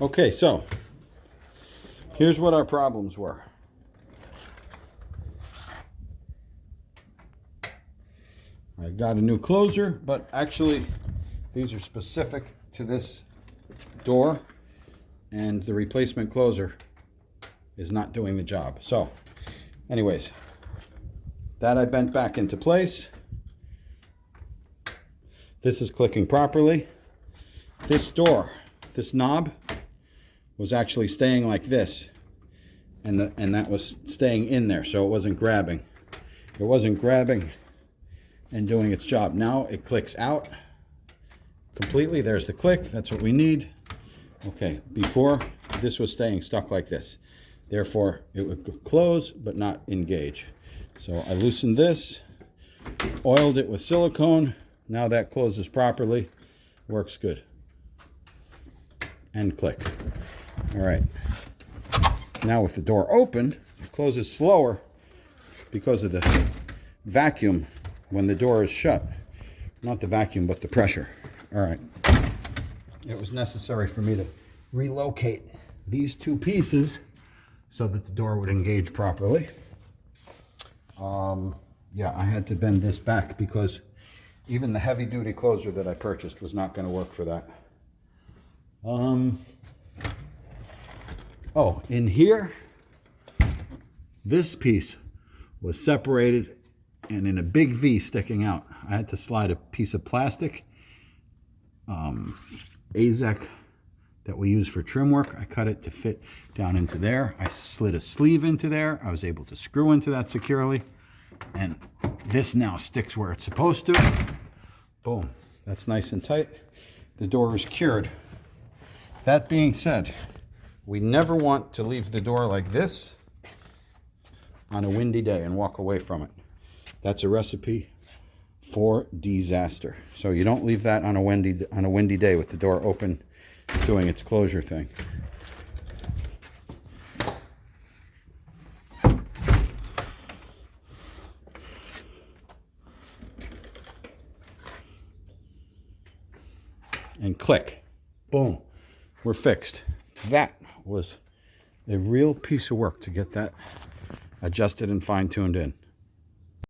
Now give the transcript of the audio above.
Okay, so here's what our problems were. I got a new closer, but actually these are specific to this door, and the replacement closer is not doing the job. So anyways, that I bent back into place. This is clicking properly. This door, this knob, was actually staying like this, and that was staying in there, so it wasn't grabbing. It wasn't grabbing and doing its job. Now it clicks out completely. There's the click. That's what we need. Okay, before this was staying stuck like this. Therefore, it would close but not engage. So I loosened this, oiled it with silicone. Now that closes properly. Works good. And click. All right. Now with the door open, it closes slower because of the vacuum when the door is shut. Not the vacuum, but the pressure. All right. It was necessary for me to relocate these two pieces so that the door would engage properly. Yeah, I had to bend this back because even the heavy-duty closer that I purchased was not going to work for that. Oh, in here, this piece was separated and in a big V sticking out. I had to slide a piece of plastic, AZEK that we use for trim work. I cut it to fit down into there. I slid a sleeve into there. I was able to screw into that securely. And this now sticks where it's supposed to. Boom. That's nice and tight. The door is cured. That being said, we never want to leave the door like this on a windy day and walk away from it. That's a recipe for disaster. So you don't leave that on a windy day with the door open doing its closure thing. And click. Boom. We're fixed. That was a real piece of work to get that adjusted and fine-tuned in.